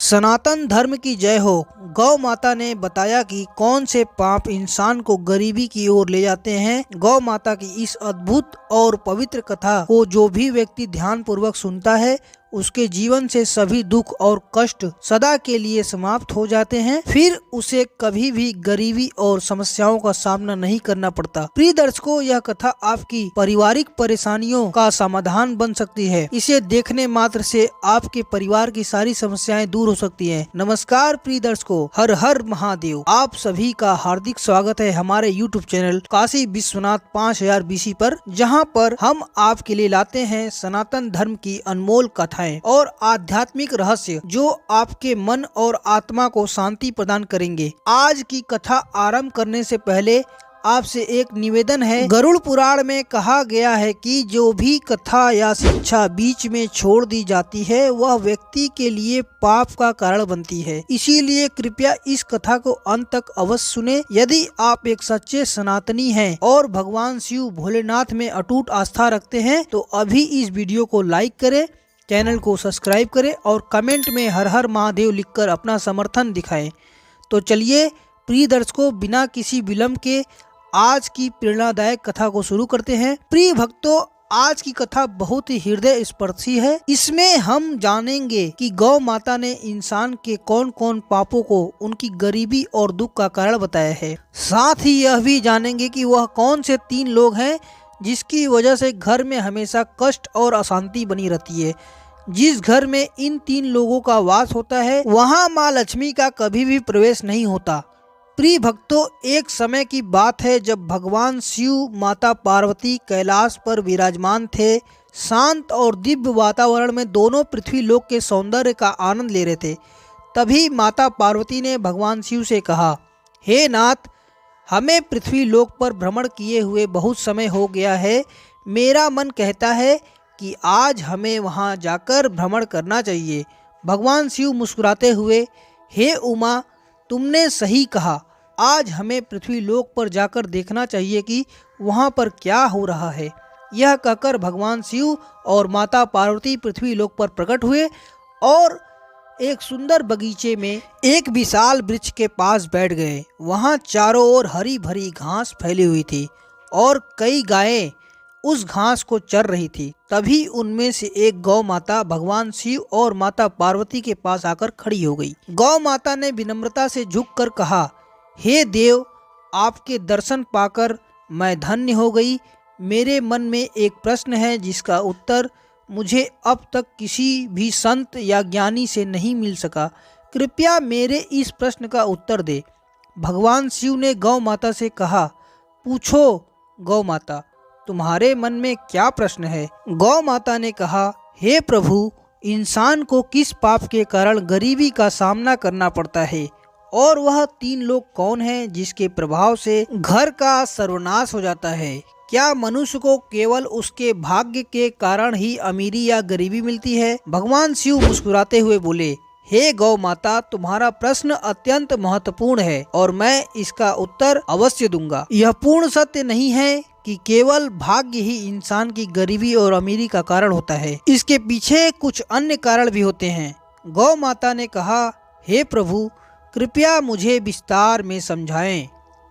सनातन धर्म की जय हो। गौ माता ने बताया कि कौन से पाप इंसान को गरीबी की ओर ले जाते हैं। गौ माता की इस अद्भुत और पवित्र कथा को जो भी व्यक्ति ध्यान पूर्वक सुनता है उसके जीवन से सभी दुख और कष्ट सदा के लिए समाप्त हो जाते हैं। फिर उसे कभी भी गरीबी और समस्याओं का सामना नहीं करना पड़ता। प्रिय दर्शकों, यह कथा आपकी पारिवारिक परेशानियों का समाधान बन सकती है। इसे देखने मात्र से आपके परिवार की सारी समस्याएं दूर हो सकती हैं। नमस्कार प्रिय दर्शकों, हर हर महादेव। आप सभी का हार्दिक स्वागत है हमारे YouTube channel Kashi Vishwanath 5000 BC पर, जहां पर हम आपके लिए लाते हैं सनातन धर्म की अनमोल कथा और आध्यात्मिक रहस्य जो आपके मन और आत्मा को शांति प्रदान करेंगे। आज की कथा आरंभ करने से पहले आपसे एक निवेदन है। गरुड़ पुराण में कहा गया है कि जो भी कथा या शिक्षा बीच में छोड़ दी जाती है वह व्यक्ति के लिए पाप का कारण बनती है। इसीलिए कृपया इस कथा को अंत तक अवश्य सुने। यदि आप एक सच्चे सनातनी हैं और भगवान शिव भोलेनाथ में अटूट आस्था रखते हैं तो अभी इस वीडियो को लाइक करें, चैनल को सब्सक्राइब करें और कमेंट में हर हर महादेव लिखकर अपना समर्थन दिखाएं। तो चलिए प्रिय दर्शकों, बिना किसी विलंब के आज की प्रेरणादायक कथा को शुरू करते हैं। प्रिय भक्तों, आज की कथा बहुत ही हृदय स्पर्शी है। इसमें हम जानेंगे कि गौ माता ने इंसान के कौन कौन पापों को उनकी गरीबी और दुख का कारण बताया है। साथ ही यह भी जानेंगे कि वह कौन से 3 लोग हैं जिसकी वजह से घर में हमेशा कष्ट और अशांति बनी रहती है। जिस घर में इन 3 लोगों का वास होता है वहां माँ लक्ष्मी का कभी भी प्रवेश नहीं होता। प्रिय भक्तों, एक समय की बात है जब भगवान शिव माता पार्वती कैलाश पर विराजमान थे। शांत और दिव्य वातावरण में दोनों पृथ्वी लोक के सौंदर्य का आनंद ले रहे थे। तभी माता पार्वती ने भगवान शिव से कहा, हे नाथ, हमें पृथ्वी लोक पर भ्रमण किए हुए बहुत समय हो गया है। मेरा मन कहता है कि आज हमें वहां जाकर भ्रमण करना चाहिए। भगवान शिव मुस्कुराते हुए, हे उमा, तुमने सही कहा। आज हमें पृथ्वी लोक पर जाकर देखना चाहिए कि वहां पर क्या हो रहा है। यह कहकर भगवान शिव और माता पार्वती पृथ्वी लोक पर प्रकट हुए और एक सुंदर बगीचे में एक विशाल वृक्ष के पास बैठ गए। वहां चारों ओर हरी भरी घास फैली हुई थी और कई गायें उस घास को चर रही थी। तभी उनमें से एक गौ माता भगवान शिव और माता पार्वती के पास आकर खड़ी हो गई। गौ माता ने विनम्रता से झुककर कहा, हे देव, आपके दर्शन पाकर मैं धन्य हो गई। मेरे मन में एक प्रश्न है जिसका उत्तर मुझे अब तक किसी भी संत या ज्ञानी से नहीं मिल सका। कृपया मेरे इस प्रश्न का उत्तर दे। भगवान शिव ने गौ माता से कहा, पूछो गौ माता, तुम्हारे मन में क्या प्रश्न है। गौ माता ने कहा, हे प्रभु, इंसान को किस पाप के कारण गरीबी का सामना करना पड़ता है और वह 3 लोग कौन हैं जिसके प्रभाव से घर का सर्वनाश हो जाता है। क्या मनुष्य को केवल उसके भाग्य के कारण ही अमीरी या गरीबी मिलती है। भगवान शिव मुस्कुराते हुए बोले, हे गौ माता, तुम्हारा प्रश्न अत्यंत महत्वपूर्ण है और मैं इसका उत्तर अवश्य दूंगा। यह पूर्ण सत्य नहीं है कि केवल भाग्य ही इंसान की गरीबी और अमीरी का कारण होता है। इसके पीछे कुछ अन्य कारण भी होते हैं। गौ माता ने कहा, हे प्रभु, कृपया मुझे विस्तार में समझाएं।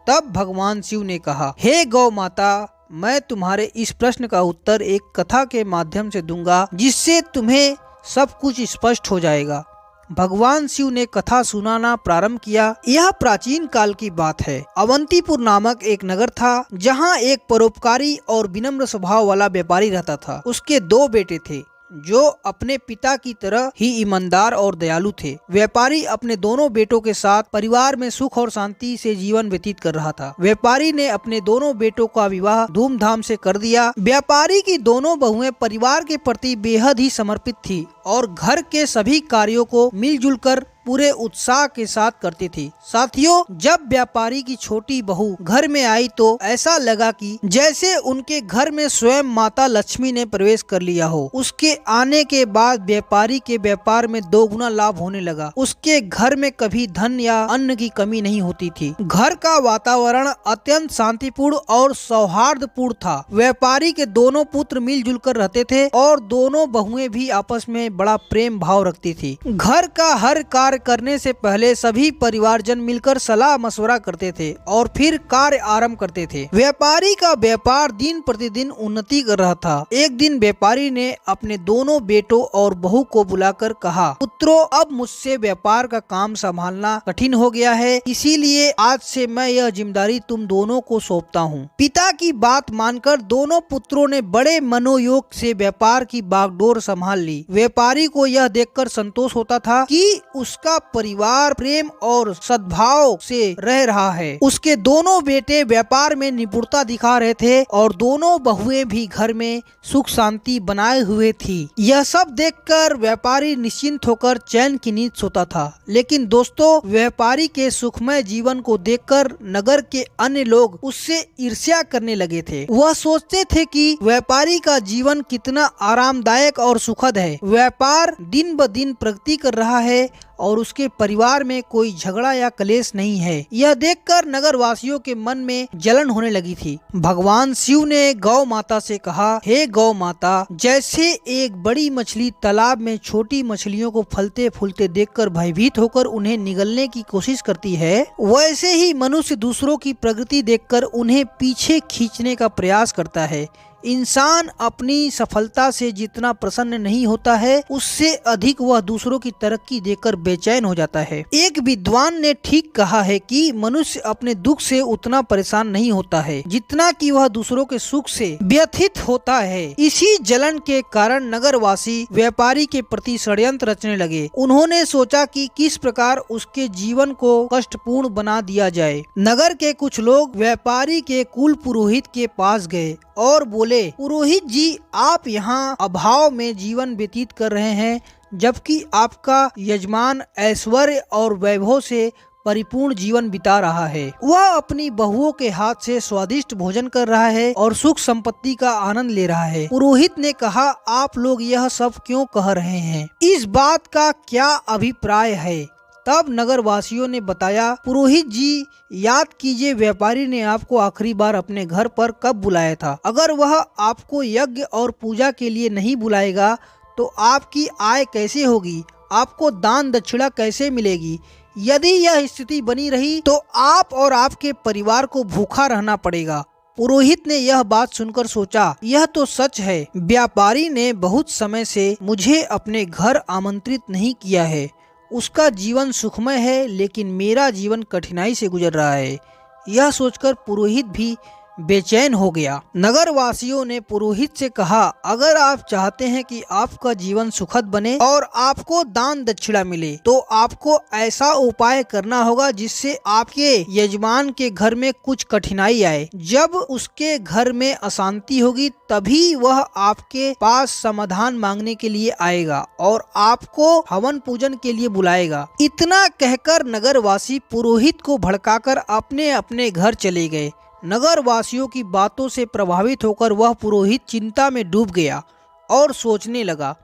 तब भगवान शिव ने कहा, हे गौ माता, मैं तुम्हारे इस प्रश्न का उत्तर एक कथा के माध्यम से दूंगा जिससे तुम्हें सब कुछ स्पष्ट हो जाएगा। भगवान शिव ने कथा सुनाना प्रारंभ किया। यह प्राचीन काल की बात है। अवंतीपुर नामक एक नगर था जहां एक परोपकारी और विनम्र स्वभाव वाला व्यापारी रहता था। उसके 2 बेटे थे जो अपने पिता की तरह ही ईमानदार और दयालु थे। व्यापारी अपने दोनों बेटों के साथ परिवार में सुख और शांति से जीवन व्यतीत कर रहा था। व्यापारी ने अपने दोनों बेटों का विवाह धूमधाम से कर दिया। व्यापारी की दोनों बहुएं परिवार के प्रति बेहद ही समर्पित थी और घर के सभी कार्यों को मिलजुल कर पूरे उत्साह के साथ करते थे। साथियों, जब व्यापारी की छोटी बहू घर में आई तो ऐसा लगा कि जैसे उनके घर में स्वयं माता लक्ष्मी ने प्रवेश कर लिया हो। उसके आने के बाद व्यापारी के व्यापार में दोगुना लाभ होने लगा। उसके घर में कभी धन या अन्न की कमी नहीं होती थी। घर का वातावरण अत्यंत शांतिपूर्ण और सौहार्दपूर्ण था। व्यापारी के दोनों पुत्र मिलजुल कर रहते थे और दोनों बहुएं भी आपस में बड़ा प्रेम भाव रखती थी। घर का हर कार्य करने से पहले सभी परिवारजन मिलकर सलाह मशवरा करते थे और फिर कार्य आरंभ करते थे। व्यापारी का व्यापार दिन प्रतिदिन उन्नति कर रहा था। एक दिन व्यापारी ने अपने दोनों बेटों और बहू को बुलाकर कहा, पुत्रों, अब मुझसे व्यापार का काम संभालना कठिन हो गया है, इसीलिए आज से मैं यह जिम्मेदारी तुम दोनों को सौंपता हूँ। पिता की बात मानकर दोनों पुत्रों ने बड़े मनोयोग से व्यापार की बागडोर संभाल ली। व्यापारी को यह देखकर संतोष होता था कि उसका परिवार प्रेम और सद्भाव से रह रहा है। उसके दोनों बेटे व्यापार में निपुणता दिखा रहे थे और दोनों बहुएं भी घर में सुख शांति बनाए हुए थी। यह सब देखकर व्यापारी निश्चिंत होकर चैन की नींद सोता था। लेकिन दोस्तों, व्यापारी के सुखमय जीवन को देखकर नगर के अन्य लोग उससे ईर्ष्या करने लगे थे। वह सोचते थे कि व्यापारी का जीवन कितना आरामदायक और सुखद है। व्यापार दिन ब दिन प्रगति कर रहा है और उसके परिवार में कोई झगड़ा या क्लेश नहीं है। यह देखकर नगर वासियों के मन में जलन होने लगी थी। भगवान शिव ने गौ माता से कहा, हे गौ माता, जैसे एक बड़ी मछली तालाब में छोटी मछलियों को फलते फूलते देखकर भयभीत होकर उन्हें निगलने की कोशिश करती है, वैसे ही मनुष्य दूसरों की प्रगति देखकर उन्हें पीछे खींचने का प्रयास करता है। इंसान अपनी सफलता से जितना प्रसन्न नहीं होता है, उससे अधिक वह दूसरों की तरक्की देखकर बेचैन हो जाता है। एक विद्वान ने ठीक कहा है कि मनुष्य अपने दुख से उतना परेशान नहीं होता है जितना कि वह दूसरों के सुख से व्यथित होता है। इसी जलन के कारण नगरवासी व्यापारी के प्रति षड्यंत्र रचने लगे। उन्होंने सोचा कि किस प्रकार उसके जीवन को कष्टपूर्ण बना दिया जाए। नगर के कुछ लोग व्यापारी के कुल पुरोहित के पास गए और बोले, पुरोहित जी, आप यहाँ अभाव में जीवन व्यतीत कर रहे हैं, जबकि आपका यजमान ऐश्वर्य और वैभव से परिपूर्ण जीवन बिता रहा है। वह अपनी बहुओं के हाथ से स्वादिष्ट भोजन कर रहा है और सुख संपत्ति का आनंद ले रहा है। पुरोहित ने कहा, आप लोग यह सब क्यों कह रहे हैं? इस बात का क्या अभिप्राय है? तब नगर वासियों ने बताया, पुरोहित जी, याद कीजिए, व्यापारी ने आपको आखिरी बार अपने घर पर कब बुलाया था। अगर वह आपको यज्ञ और पूजा के लिए नहीं बुलाएगा तो आपकी आय कैसे होगी, आपको दान दक्षिणा कैसे मिलेगी? यदि यह स्थिति बनी रही तो आप और आपके परिवार को भूखा रहना पड़ेगा। पुरोहित ने यह बात सुनकर सोचा, यह तो सच है, व्यापारी ने बहुत समय से मुझे अपने घर आमंत्रित नहीं किया है। उसका जीवन सुखमय है, लेकिन मेरा जीवन कठिनाई से गुजर रहा है। यह सोचकर पुरोहित भी बेचैन हो गया। नगर वासियों ने पुरोहित से कहा, अगर आप चाहते हैं कि आपका जीवन सुखद बने और आपको दान दक्षिणा मिले, तो आपको ऐसा उपाय करना होगा जिससे आपके यजमान के घर में कुछ कठिनाई आए। जब उसके घर में अशांति होगी तभी वह आपके पास समाधान मांगने के लिए आएगा और आपको हवन पूजन के लिए बुलाएगा। इतना कहकर नगरवासी पुरोहित को भड़काकर अपने अपने घर चले गए। नगर वासियों की बातों से प्रभावित होकर वह पुरोहित चिंता में डूब गया और सोचने लगा,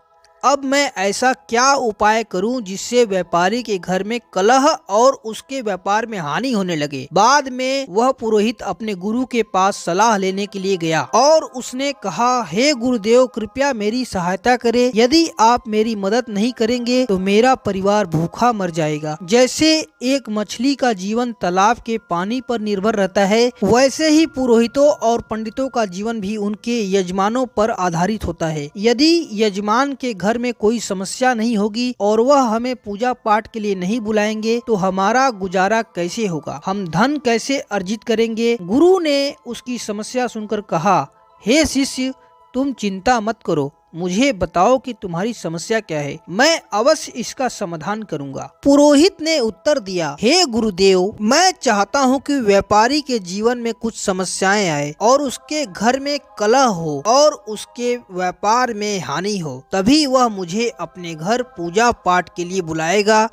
अब मैं ऐसा क्या उपाय करूं जिससे व्यापारी के घर में कलह और उसके व्यापार में हानि होने लगे। बाद में वह पुरोहित अपने गुरु के पास सलाह लेने के लिए गया और उसने कहा, हे गुरुदेव, कृपया मेरी सहायता करें। यदि आप मेरी मदद नहीं करेंगे तो मेरा परिवार भूखा मर जाएगा। जैसे एक मछली का जीवन तालाब के पानी पर निर्भर रहता है, वैसे ही पुरोहितों और पंडितों का जीवन भी उनके यजमानों पर आधारित होता है। यदि यजमान के घर में कोई समस्या नहीं होगी और वह हमें पूजा पाठ के लिए नहीं बुलाएंगे तो हमारा गुजारा कैसे होगा, हम धन कैसे अर्जित करेंगे। गुरु ने उसकी समस्या सुनकर कहा, हे शिष्य, तुम चिंता मत करो, मुझे बताओ कि तुम्हारी समस्या क्या है, मैं अवश्य इसका समाधान करूंगा। पुरोहित ने उत्तर दिया, हे गुरुदेव, मैं चाहता हूं कि व्यापारी के जीवन में कुछ समस्याएं आए और उसके घर में कलह हो और उसके व्यापार में हानि हो, तभी वह मुझे अपने घर पूजा पाठ के लिए बुलाएगा।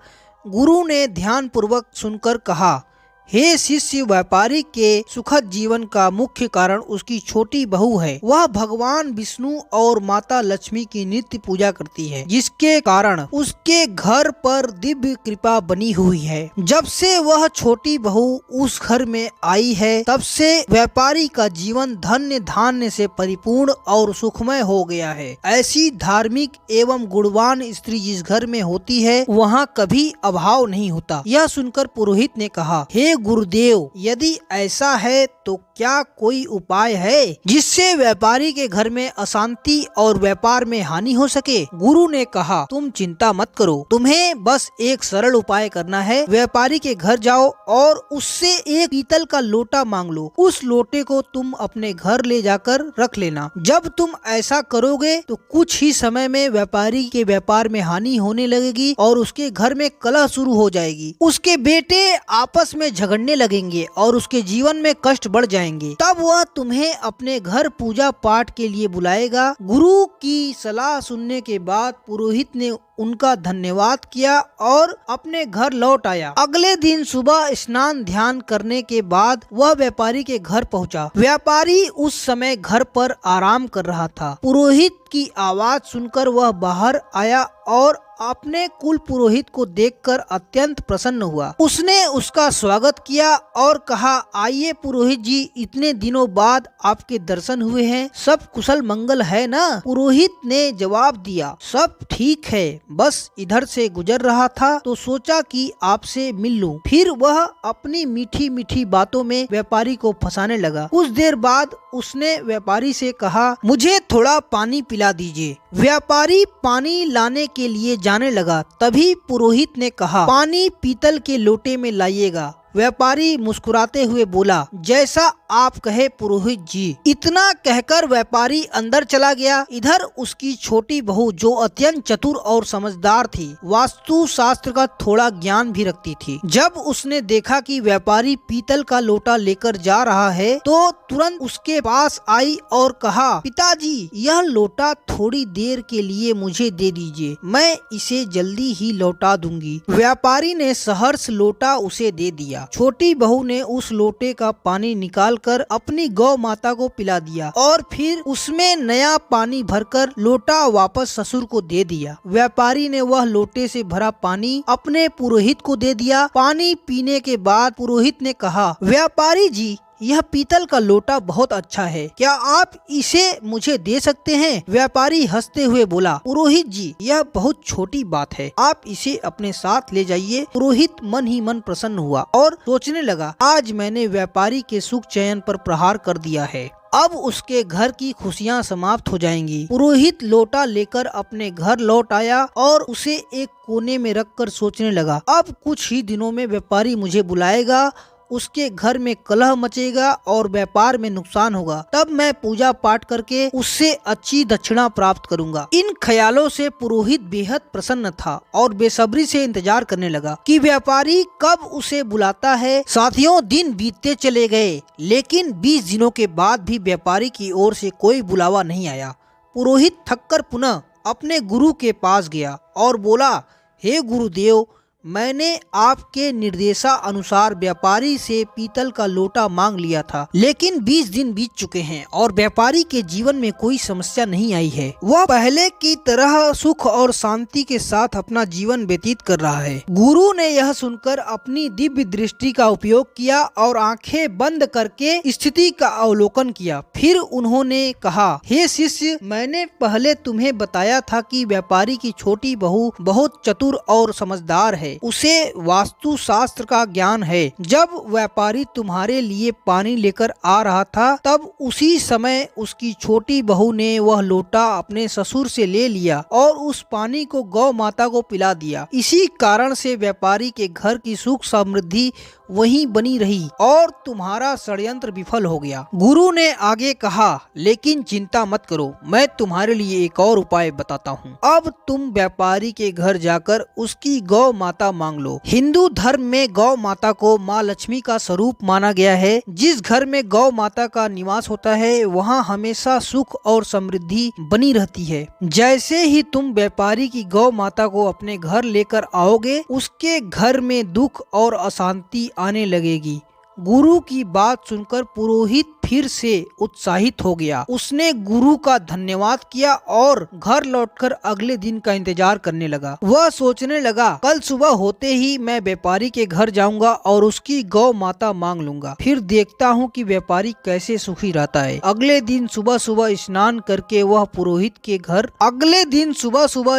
गुरु ने ध्यान पूर्वक सुनकर कहा, हे शिष्य, व्यापारी के सुखद जीवन का मुख्य कारण उसकी छोटी बहू है। वह भगवान विष्णु और माता लक्ष्मी की नित्य पूजा करती है, जिसके कारण उसके घर पर दिव्य कृपा बनी हुई है। जब से वह छोटी बहू उस घर में आई है, तब से व्यापारी का जीवन धन्य धान्य से परिपूर्ण और सुखमय हो गया है। ऐसी धार्मिक एवं गुणवान स्त्री जिस घर में होती है, वहाँ कभी अभाव नहीं होता। यह सुनकर पुरोहित ने कहा, हे गुरुदेव, यदि ऐसा है तो क्या कोई उपाय है जिससे व्यापारी के घर में अशांति और व्यापार में हानि हो सके? गुरु ने कहा, तुम चिंता मत करो, तुम्हें बस एक सरल उपाय करना है। व्यापारी के घर जाओ और उससे एक पीतल का लोटा मांग लो। उस लोटे को तुम अपने घर ले जाकर रख लेना। जब तुम ऐसा करोगे तो कुछ ही समय में व्यापारी के व्यापार में हानि होने लगेगी और उसके घर में कलह शुरू हो जाएगी। उसके बेटे आपस में झगड़ने लगेंगे और उसके जीवन में कष्ट बढ़ जाएंगे। तब वह तुम्हें अपने घर पूजा पाठ के लिए बुलाएगा। गुरु की सलाह सुनने के बाद पुरोहित ने उनका धन्यवाद किया और अपने घर लौट आया। अगले दिन सुबह स्नान ध्यान करने के बाद वह व्यापारी के घर पहुंचा। व्यापारी उस समय घर पर आराम कर रहा था। पुरोहित की आवाज सुनकर वह बाहर आया और अपने कुल पुरोहित को देखकर अत्यंत प्रसन्न हुआ। उसने उसका स्वागत किया और कहा, आइए पुरोहित जी, इतने दिनों बाद आपके दर्शन हुए हैं, सब कुशल मंगल है ना? पुरोहित ने जवाब दिया, सब ठीक है, बस इधर से गुजर रहा था तो सोचा कि आपसे मिल लूं। फिर वह अपनी मीठी मीठी बातों में व्यापारी को फंसाने लगा। कुछ देर बाद उसने व्यापारी से कहा, मुझे थोड़ा पानी पिला दीजिए। व्यापारी पानी लाने के लिए जाने लगा, तभी पुरोहित ने कहा, पानी पीतल के लोटे में लाइएगा। व्यापारी मुस्कुराते हुए बोला, जैसा आप कहे पुरोहित जी। इतना कहकर व्यापारी अंदर चला गया। इधर उसकी छोटी बहू, जो अत्यंत चतुर और समझदार थी, वास्तु शास्त्र का थोड़ा ज्ञान भी रखती थी, जब उसने देखा कि व्यापारी पीतल का लोटा लेकर जा रहा है तो तुरंत उसके पास आई और कहा, पिताजी, यह लोटा थोड़ी देर के लिए मुझे दे दीजिए, मैं इसे जल्दी ही लौटा दूंगी। व्यापारी ने सहर्ष लोटा उसे दे दिया। छोटी बहू ने उस लोटे का पानी निकालकर अपनी गौ माता को पिला दिया और फिर उसमें नया पानी भरकर लोटा वापस ससुर को दे दिया। व्यापारी ने वह लोटे से भरा पानी अपने पुरोहित को दे दिया। पानी पीने के बाद पुरोहित ने कहा, व्यापारी जी, यह पीतल का लोटा बहुत अच्छा है, क्या आप इसे मुझे दे सकते हैं? व्यापारी हंसते हुए बोला, पुरोहित जी, यह बहुत छोटी बात है, आप इसे अपने साथ ले जाइए। पुरोहित मन ही मन प्रसन्न हुआ और सोचने लगा, आज मैंने व्यापारी के सुख चयन पर प्रहार कर दिया है, अब उसके घर की खुशियाँ समाप्त हो जाएंगी। पुरोहित लोटा लेकर अपने घर लौट आया और उसे एक कोने में रखकर सोचने लगा, अब कुछ ही दिनों में व्यापारी मुझे बुलाएगा, उसके घर में कलह मचेगा और व्यापार में नुकसान होगा, तब मैं पूजा पाठ करके उससे अच्छी दक्षिणा प्राप्त करूंगा। इन ख्यालों से पुरोहित बेहद प्रसन्न था और बेसब्री से इंतजार करने लगा कि व्यापारी कब उसे बुलाता है। साथियों, दिन बीतते चले गए, लेकिन 20 दिनों के बाद भी व्यापारी की ओर से कोई बुलावा नहीं आया। पुरोहित थककर पुनः अपने गुरु के पास गया और बोला, हे गुरुदेव, मैंने आपके निर्देशा अनुसार व्यापारी से पीतल का लोटा मांग लिया था, लेकिन 20 दिन बीत चुके हैं और व्यापारी के जीवन में कोई समस्या नहीं आई है। वह पहले की तरह सुख और शांति के साथ अपना जीवन व्यतीत कर रहा है। गुरु ने यह सुनकर अपनी दिव्य दृष्टि का उपयोग किया और आंखें बंद करके स्थिति का अवलोकन किया। फिर उन्होंने कहा, हे शिष्य, मैंने पहले तुम्हें बताया था कि व्यापारी की छोटी बहू बहुत चतुर और समझदार है, उसे वास्तु शास्त्र का ज्ञान है। जब व्यापारी तुम्हारे लिए पानी लेकर आ रहा था, तब उसी समय उसकी छोटी बहू ने वह लोटा अपने ससुर से ले लिया और उस पानी को गौ माता को पिला दिया। इसी कारण से व्यापारी के घर की सुख समृद्धि वहीं बनी रही और तुम्हारा षड्यंत्र विफल हो गया। गुरु ने आगे कहा, लेकिन चिंता मत करो, मैं तुम्हारे लिए एक और उपाय बताता हूँ। अब तुम व्यापारी के घर जाकर उसकी गौ माता माता मांग लो। हिंदू धर्म में गौ माता को माँ लक्ष्मी का स्वरूप माना गया है। जिस घर में गौ माता का निवास होता है वहाँ हमेशा सुख और समृद्धि बनी रहती है। जैसे ही तुम व्यापारी की गौ माता को अपने घर लेकर आओगे, उसके घर में दुख और अशांति आने लगेगी। गुरु की बात सुनकर पुरोहित फिर से उत्साहित हो गया। उसने गुरु का धन्यवाद किया और घर लौटकर अगले दिन का इंतजार करने लगा। वह सोचने लगा, कल सुबह होते ही मैं व्यापारी के घर जाऊंगा और उसकी गौ माता मांग लूंगा, फिर देखता हूँ कि व्यापारी कैसे सुखी रहता है। अगले दिन सुबह सुबह स्नान करके वह पुरोहित के घर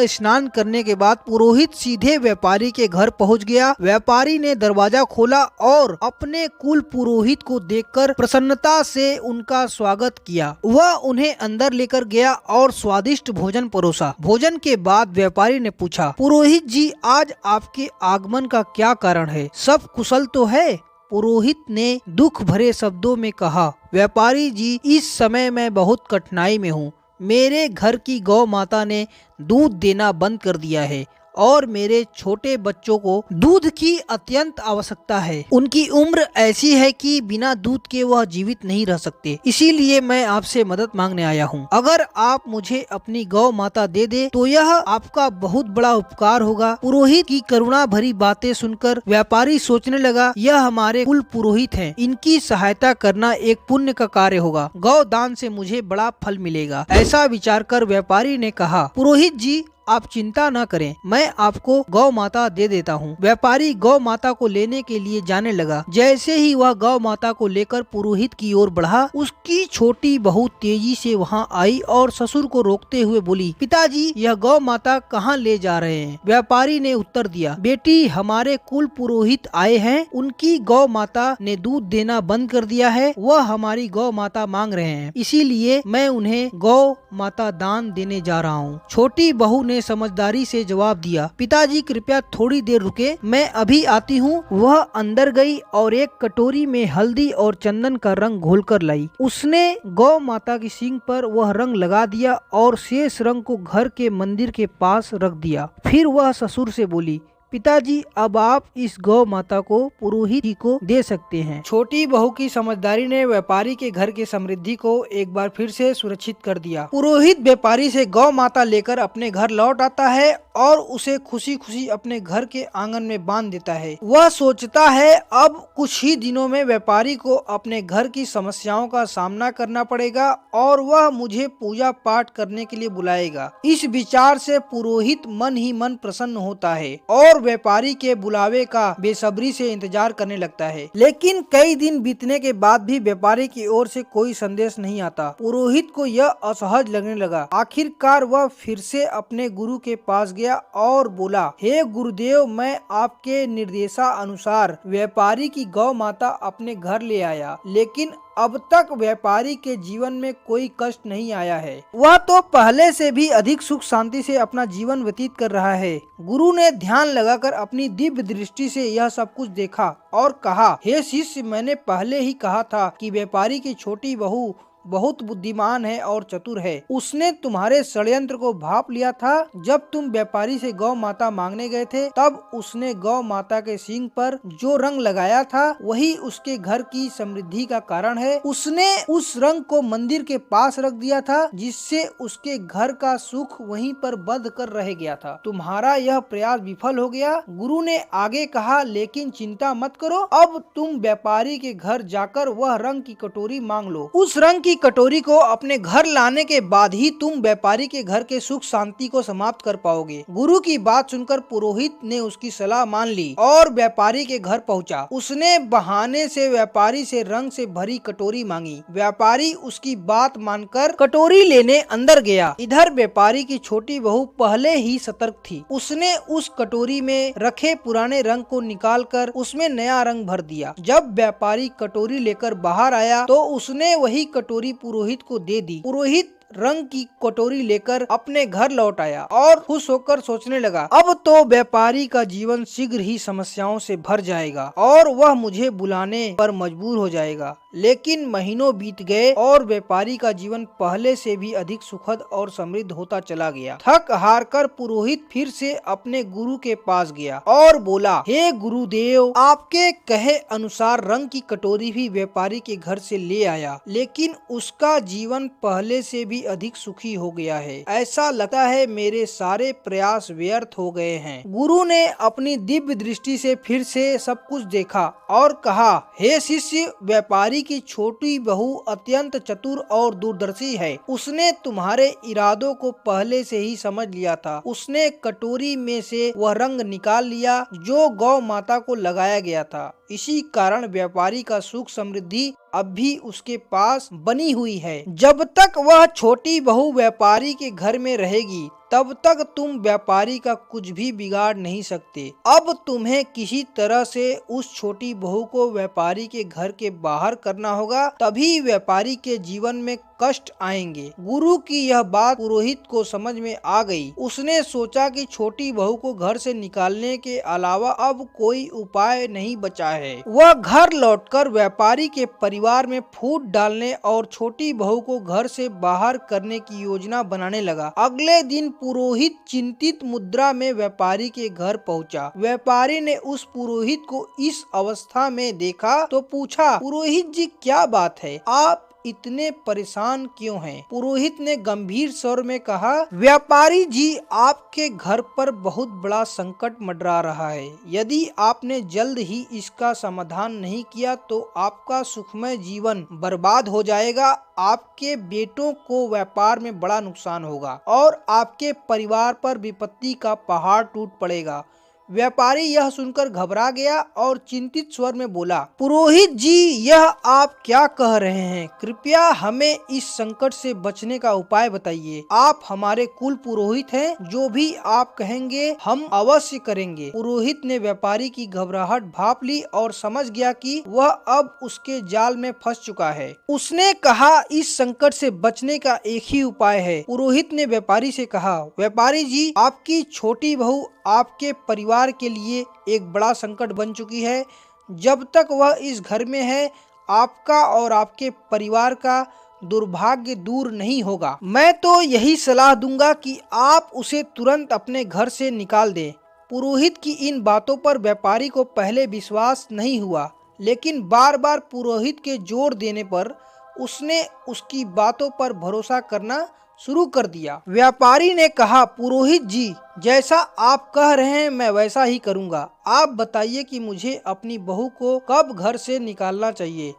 स्नान करने के बाद पुरोहित सीधे व्यापारी के घर पहुँच गया। व्यापारी ने दरवाजा खोला और अपने कुल पुरोहित को देखकर प्रसन्नता से उनका स्वागत किया। वह उन्हें अंदर लेकर गया और स्वादिष्ट भोजन परोसा। भोजन के बाद व्यापारी ने पूछा, पुरोहित जी, आज आपके आगमन का क्या कारण है? सब कुशल तो है? पुरोहित ने दुख भरे शब्दों में कहा, व्यापारी जी, इस समय मैं बहुत कठिनाई में हूँ। मेरे घर की गौ माता ने दूध देना बंद कर दिया है और मेरे छोटे बच्चों को दूध की अत्यंत आवश्यकता है। उनकी उम्र ऐसी है कि बिना दूध के वह जीवित नहीं रह सकते। इसीलिए मैं आपसे मदद मांगने आया हूँ। अगर आप मुझे अपनी गौ माता दे दे तो यह आपका बहुत बड़ा उपकार होगा। पुरोहित की करुणा भरी बातें सुनकर व्यापारी सोचने लगा, यह हमारे कुल पुरोहित हैं, इनकी सहायता करना एक पुण्य का कार्य होगा। गौ दान से मुझे बड़ा फल मिलेगा। ऐसा विचार कर व्यापारी ने कहा, पुरोहित जी, आप चिंता न करें, मैं आपको गौ माता दे देता हूँ। व्यापारी गौ माता को लेने के लिए जाने लगा। जैसे ही वह गौ माता को लेकर पुरोहित की ओर बढ़ा, उसकी छोटी बहू तेजी से वहाँ आई और ससुर को रोकते हुए बोली, पिताजी, यह गौ माता कहाँ ले जा रहे हैं? व्यापारी ने उत्तर दिया, बेटी, हमारे कुल पुरोहित आए हैं, उनकी गौ माता ने दूध देना बंद कर दिया है। वह हमारी गौ माता मांग रहे हैं, इसीलिए मैं उन्हें गौ माता दान देने जा रहा हूँ। छोटी बहू ने समझदारी से जवाब दिया, पिताजी, कृपया थोड़ी देर रुके, मैं अभी आती हूँ। वह अंदर गई और एक कटोरी में हल्दी और चंदन का रंग घोलकर लाई। उसने गौ माता की सींग पर वह रंग लगा दिया और शेष रंग को घर के मंदिर के पास रख दिया। फिर वह ससुर से बोली, पिताजी, अब आप इस गौ माता को पुरोहित जी को दे सकते हैं। छोटी बहू की समझदारी ने व्यापारी के घर की समृद्धि को एक बार फिर से सुरक्षित कर दिया। पुरोहित व्यापारी से गौ माता लेकर अपने घर लौट आता है और उसे खुशी खुशी अपने घर के आंगन में बांध देता है। वह सोचता है, अब कुछ ही दिनों में व्यापारी को अपने घर की समस्याओं का सामना करना पड़ेगा और वह मुझे पूजा पाठ करने के लिए बुलाएगा। इस विचार से पुरोहित मन ही मन प्रसन्न होता है और व्यापारी के बुलावे का बेसब्री से इंतजार करने लगता है। लेकिन कई दिन बीतने के बाद भी व्यापारी की ओर से कोई संदेश नहीं आता। पुरोहित को यह असहज लगने लगा। आखिरकार वह फिर से अपने गुरु के पास गया और बोला, हे गुरुदेव, मैं आपके निर्देशानुसार व्यापारी की गौ माता अपने घर ले आया, लेकिन अब तक व्यापारी के जीवन में कोई कष्ट नहीं आया है। वह तो पहले से भी अधिक सुख शांति से अपना जीवन व्यतीत कर रहा है। गुरु ने ध्यान लगाकर अपनी दिव्य दृष्टि से यह सब कुछ देखा और कहा, हे शिष्य, मैंने पहले ही कहा था कि व्यापारी की छोटी बहू बहुत बुद्धिमान है और चतुर है। उसने तुम्हारे षड्यंत्र को भांप लिया था। जब तुम व्यापारी से गौ माता मांगने गए थे, तब उसने गौ माता के सींग पर जो रंग लगाया था वही उसके घर की समृद्धि का कारण है। उसने उस रंग को मंदिर के पास रख दिया था, जिससे उसके घर का सुख वहीं पर बंध कर रह गया था। तुम्हारा यह प्रयास विफल हो गया। गुरु ने आगे कहा, लेकिन चिंता मत करो, अब तुम व्यापारी के घर जाकर वह रंग की कटोरी मांग लो। उस रंग कटोरी को अपने घर लाने के बाद ही तुम व्यापारी के घर के सुख शांति को समाप्त कर पाओगे। गुरु की बात सुनकर पुरोहित ने उसकी सलाह मान ली और व्यापारी के घर पहुंचा। उसने बहाने से व्यापारी से रंग से भरी कटोरी मांगी। व्यापारी उसकी बात मानकर कटोरी लेने अंदर गया। इधर व्यापारी की छोटी बहू पहले ही सतर्क थी। उसने उस कटोरी में रखे पुराने रंग को निकालकर उसमें नया रंग भर दिया। जब व्यापारी कटोरी लेकर बाहर आया तो उसने वही कटोरी पुरोहित को दे दी। पुरोहित रंग की कटोरी लेकर अपने घर लौट आया और खुश होकर सोचने लगा, अब तो व्यापारी का जीवन शीघ्र ही समस्याओं से भर जाएगा और वह मुझे बुलाने पर मजबूर हो जाएगा। लेकिन महीनों बीत गए और व्यापारी का जीवन पहले से भी अधिक सुखद और समृद्ध होता चला गया। थक हार कर पुरोहित फिर से अपने गुरु के पास गया और बोला, हे गुरुदेव, आपके कहे अनुसार रंग की कटोरी भी व्यापारी के घर से ले आया, लेकिन उसका जीवन पहले से भी अधिक सुखी हो गया है। ऐसा लगता है मेरे सारे प्रयास व्यर्थ हो गए हैं। गुरु ने अपनी दिव्य दृष्टि से फिर से सब कुछ देखा और कहा, हे शिष्य, व्यापारी की छोटी बहू अत्यंत चतुर और दूरदर्शी है। उसने तुम्हारे इरादों को पहले से ही समझ लिया था। उसने कटोरी में से वह रंग निकाल लिया जो गौ माता को लगाया गया था। इसी कारण व्यापारी का सुख समृद्धि अब भी उसके पास बनी हुई है। जब तक वह छोटी बहू व्यापारी के घर में रहेगी तब तक तुम व्यापारी का कुछ भी बिगाड़ नहीं सकते। अब तुम्हें किसी तरह से उस छोटी बहू को व्यापारी के घर के बाहर करना होगा, तभी व्यापारी के जीवन में कष्ट आएंगे। गुरु की यह बात पुरोहित को समझ में आ गई। उसने सोचा कि छोटी बहू को घर से निकालने के अलावा अब कोई उपाय नहीं बचा है। वह घर लौटकर व्यापारी के परिवार में फूट डालने और छोटी बहू को घर से बाहर करने की योजना बनाने लगा। अगले दिन पुरोहित चिंतित मुद्रा में व्यापारी के घर पहुंचा। व्यापारी ने उस पुरोहित को इस अवस्था में देखा तो पूछा, पुरोहित जी, क्या बात है, आप इतने परेशान क्यों हैं? पुरोहित ने गंभीर स्वर में कहा, व्यापारी जी, आपके घर पर बहुत बड़ा संकट मंडरा रहा है। यदि आपने जल्द ही इसका समाधान नहीं किया तो आपका सुखमय जीवन बर्बाद हो जाएगा। आपके बेटों को व्यापार में बड़ा नुकसान होगा और आपके परिवार पर विपत्ति का पहाड़ टूट पड़ेगा। व्यापारी यह सुनकर घबरा गया और चिंतित स्वर में बोला, पुरोहित जी, यह आप क्या कह रहे हैं? कृपया हमें इस संकट से बचने का उपाय बताइए। आप हमारे कुल पुरोहित हैं, जो भी आप कहेंगे हम अवश्य करेंगे। पुरोहित ने व्यापारी की घबराहट भांप ली और समझ गया कि वह अब उसके जाल में फंस चुका है। उसने कहा, इस संकट से बचने का एक ही उपाय है। पुरोहित ने व्यापारी से कहा, व्यापारी जी, आपकी छोटी बहू आपके परिवार के लिए एक बड़ा संकट बन चुकी है। जब तक वह इस घर में है, आपका और आपके परिवार का दुर्भाग्य दूर नहीं होगा। मैं तो यही सलाह दूंगा कि आप उसे तुरंत अपने घर से निकाल दें। पुरोहित की इन बातों पर व्यापारी को पहले विश्वास नहीं हुआ, लेकिन बार बार पुरोहित के जोर देने पर उसने उसकी बातों पर भरोसा करना शुरू कर दिया। व्यापारी ने कहा, पुरोहित जी, जैसा आप कह रहे हैं मैं वैसा ही करूंगा। आप बताइए कि मुझे अपनी बहू को कब घर से निकालना चाहिए?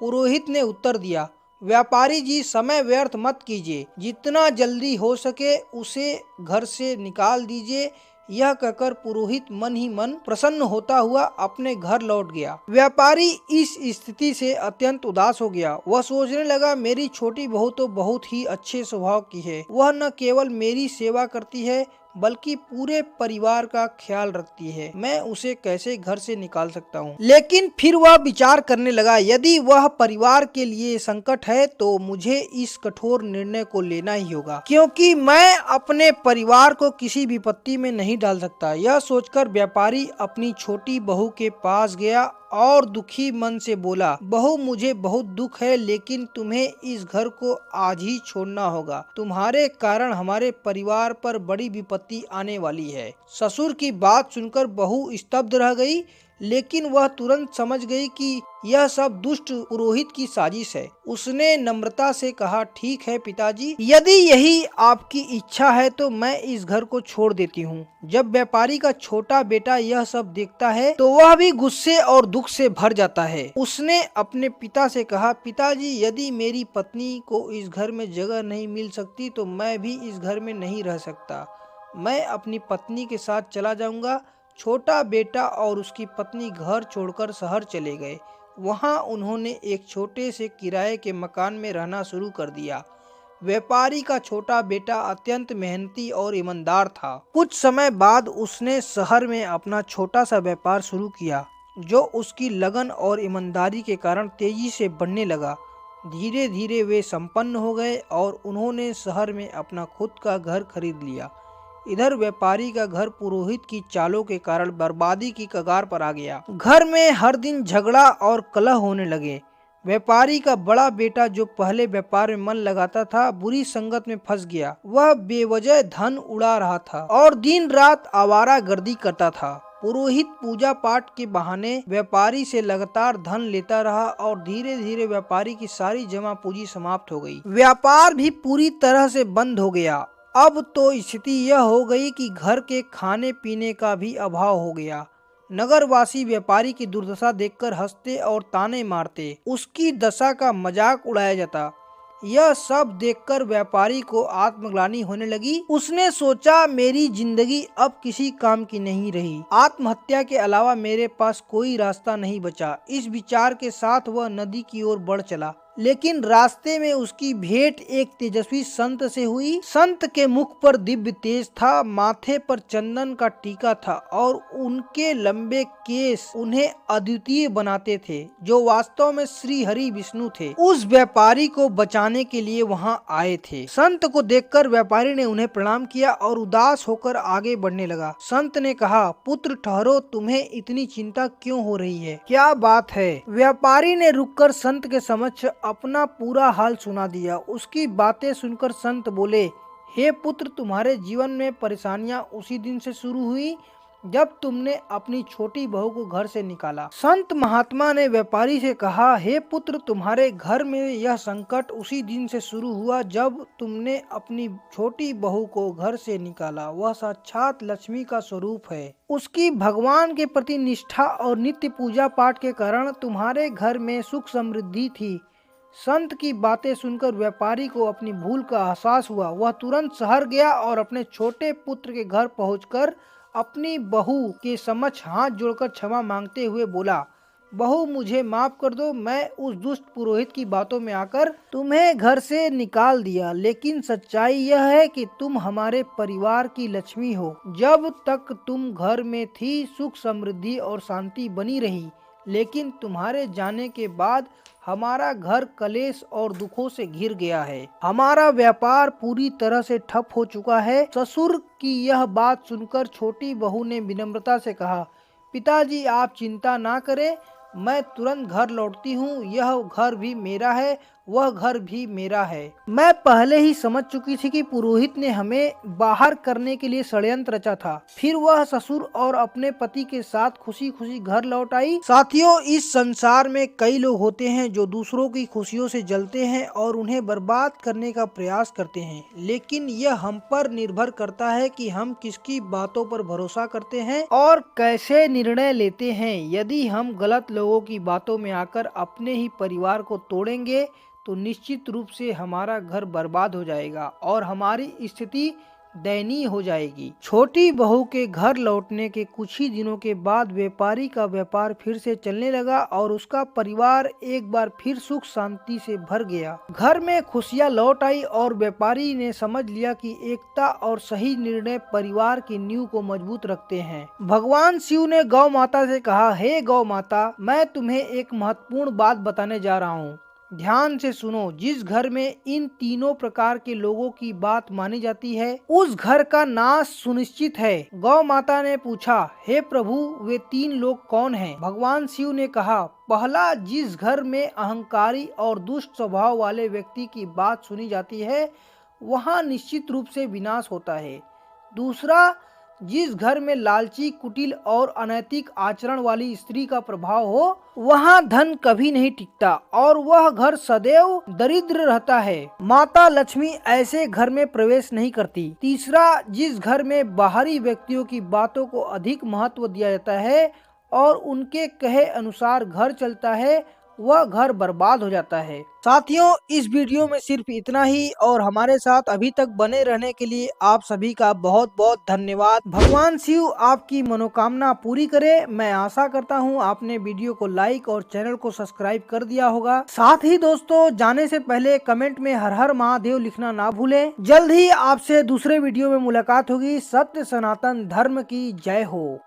पुरोहित ने उत्तर दिया, व्यापारी जी, समय व्यर्थ मत कीजिए, जितना जल्दी हो सके उसे घर से निकाल दीजिए। यह कहकर पुरोहित मन ही मन प्रसन्न होता हुआ अपने घर लौट गया। व्यापारी इस स्थिति से अत्यंत उदास हो गया। वह सोचने लगा, मेरी छोटी बहू तो बहुत ही अच्छे स्वभाव की है। वह न केवल मेरी सेवा करती है बल्कि पूरे परिवार का ख्याल रखती है। मैं उसे कैसे घर से निकाल सकता हूँ? लेकिन फिर वह विचार करने लगा, यदि वह परिवार के लिए संकट है तो मुझे इस कठोर निर्णय को लेना ही होगा, क्योंकि मैं अपने परिवार को किसी विपत्ति में नहीं डाल सकता। यह सोचकर व्यापारी अपनी छोटी बहू के पास गया और दुखी मन से बोला, बहू, मुझे बहुत दुख है, लेकिन तुम्हें इस घर को आज ही छोड़ना होगा। तुम्हारे कारण हमारे परिवार पर बड़ी विपत्ति आने वाली है। ससुर की बात सुनकर बहू स्तब्ध रह गई, लेकिन वह तुरंत समझ गई कि यह सब दुष्ट पुरोहित की साजिश है। उसने नम्रता से कहा, ठीक है पिताजी, यदि यही आपकी इच्छा है तो मैं इस घर को छोड़ देती हूँ। जब व्यापारी का छोटा बेटा यह सब देखता है तो वह भी गुस्से और दुख से भर जाता है। उसने अपने पिता से कहा, पिताजी, यदि मेरी पत्नी को इस घर में जगह नहीं मिल सकती तो मैं भी इस घर में नहीं रह सकता। मैं अपनी पत्नी के साथ चला जाऊंगा। छोटा बेटा और उसकी पत्नी घर छोड़कर शहर चले गए। वहां उन्होंने एक छोटे से किराए के मकान में रहना शुरू कर दिया। व्यापारी का छोटा बेटा अत्यंत मेहनती और ईमानदार था। कुछ समय बाद उसने शहर में अपना छोटा सा व्यापार शुरू किया, जो उसकी लगन और ईमानदारी के कारण तेजी से बढ़ने लगा। धीरे धीरे वे संपन्न हो गए और उन्होंने शहर में अपना खुद का घर खरीद लिया। इधर व्यापारी का घर पुरोहित की चालों के कारण बर्बादी की कगार पर आ गया। घर में हर दिन झगड़ा और कलह होने लगे। व्यापारी का बड़ा बेटा जो पहले व्यापार में मन लगाता था, बुरी संगत में फंस गया। वह बेवजह धन उड़ा रहा था और दिन रात आवारागर्दी करता था। पुरोहित पूजा पाठ के बहाने व्यापारी से लगातार धन लेता रहा और धीरे धीरे व्यापारी की सारी जमा पूंजी समाप्त हो गई। व्यापार भी पूरी तरह से बंद हो गया। अब तो स्थिति यह हो गई कि घर के खाने पीने का भी अभाव हो गया। नगरवासी व्यापारी की दुर्दशा देखकर हंसते और ताने मारते, उसकी दशा का मजाक उड़ाया जाता। यह सब देखकर व्यापारी को आत्मग्लानि होने लगी। उसने सोचा, मेरी जिंदगी अब किसी काम की नहीं रही, आत्महत्या के अलावा मेरे पास कोई रास्ता नहीं बचा। इस विचार के साथ वह नदी की ओर बढ़ चला, लेकिन रास्ते में उसकी भेंट एक तेजस्वी संत से हुई। संत के मुख पर दिव्य तेज था, माथे पर चंदन का टीका था और उनके लंबे केस उन्हें अद्वितीय बनाते थे, जो वास्तव में श्री हरि विष्णु थे। उस व्यापारी को बचाने के लिए वहां आए थे। संत को देखकर व्यापारी ने उन्हें प्रणाम किया और उदास होकर आगे बढ़ने लगा। संत ने कहा, पुत्र ठहरो, तुम्हें इतनी चिंता क्यों हो रही है, क्या बात है? व्यापारी ने रुककर संत के समक्ष अपना पूरा हाल सुना दिया। उसकी बातें सुनकर संत बोले, हे पुत्र, तुम्हारे जीवन में परेशानियां उसी दिन से शुरू हुई जब तुमने अपनी छोटी बहू को घर से निकाला। संत महात्मा ने व्यापारी से कहा, हे पुत्र, तुम्हारे घर में यह संकट उसी दिन से शुरू हुआ जब तुमने अपनी छोटी बहू को घर से निकाला। वह साक्षात लक्ष्मी का स्वरूप है। उसकी भगवान के प्रति निष्ठा और नित्य पूजा पाठ के कारण तुम्हारे घर में सुख समृद्धि थी। संत की बातें सुनकर व्यापारी को अपनी भूल का एहसास हुआ। वह तुरंत शहर गया और अपने छोटे पुत्र के घर पहुंचकर अपनी बहू के समक्ष हाथ जोड़कर क्षमा मांगते हुए बोला, बहू, मुझे माफ कर दो। मैं उस दुष्ट पुरोहित की बातों में आकर तुम्हें घर से निकाल दिया, लेकिन सच्चाई यह है कि तुम हमारे परिवार की लक्ष्मी हो। जब तक तुम घर में थी, सुख समृद्धि और शांति बनी रही, लेकिन तुम्हारे जाने के बाद हमारा घर कलेश और दुखों से घिर गया है। हमारा व्यापार पूरी तरह से ठप हो चुका है। ससुर की यह बात सुनकर छोटी बहू ने विनम्रता से कहा, पिताजी, आप चिंता ना करें, मैं तुरंत घर लौटती हूँ। यह घर भी मेरा है, वह घर भी मेरा है। मैं पहले ही समझ चुकी थी कि पुरोहित ने हमें बाहर करने के लिए षड्यंत्र रचा था। फिर वह ससुर और अपने पति के साथ खुशी खुशी घर लौट आई। साथियों, इस संसार में कई लोग होते हैं जो दूसरों की खुशियों से जलते हैं और उन्हें बर्बाद करने का प्रयास करते हैं, लेकिन यह हम पर निर्भर करता है कि हम किसकी बातों पर भरोसा करते हैं और कैसे निर्णय लेते हैं। यदि हम गलत लोगों की बातों में आकर अपने ही परिवार को तोड़ेंगे तो निश्चित रूप से हमारा घर बर्बाद हो जाएगा और हमारी स्थिति दयनीय हो जाएगी। छोटी बहू के घर लौटने के कुछ ही दिनों के बाद व्यापारी का व्यापार फिर से चलने लगा और उसका परिवार एक बार फिर सुख शांति से भर गया। घर में खुशियां लौट आई और व्यापारी ने समझ लिया कि एकता और सही निर्णय परिवार की नींव को मजबूत रखते हैं। भगवान शिव ने गौ माता से कहा, हे गौ माता, मैं तुम्हें एक महत्वपूर्ण बात बताने जा रहा हूँ, ध्यान से सुनो। जिस घर में इन तीनों प्रकार के लोगों की बात मानी जाती है, उस घर का नाश सुनिश्चित है। गौ माता ने पूछा, हे प्रभु, वे तीन लोग कौन हैं? भगवान शिव ने कहा, पहला, जिस घर में अहंकारी और दुष्ट स्वभाव वाले व्यक्ति की बात सुनी जाती है, वहाँ निश्चित रूप से विनाश होता है। दूसरा, जिस घर में लालची, कुटिल और अनैतिक आचरण वाली स्त्री का प्रभाव हो, वहाँ धन कभी नहीं टिकता और वह घर सदैव दरिद्र रहता है। माता लक्ष्मी ऐसे घर में प्रवेश नहीं करती। तीसरा, जिस घर में बाहरी व्यक्तियों की बातों को अधिक महत्व दिया जाता है और उनके कहे अनुसार घर चलता है, वह घर बर्बाद हो जाता है। साथियों, इस वीडियो में सिर्फ इतना ही और हमारे साथ अभी तक बने रहने के लिए आप सभी का बहुत बहुत धन्यवाद। भगवान शिव आपकी मनोकामना पूरी करे। मैं आशा करता हूं आपने वीडियो को लाइक और चैनल को सब्सक्राइब कर दिया होगा। साथ ही दोस्तों, जाने से पहले कमेंट में हर हर महादेव लिखना ना भूलें। जल्द ही आपसे दूसरे वीडियो में मुलाकात होगी। सत्य सनातन धर्म की जय हो।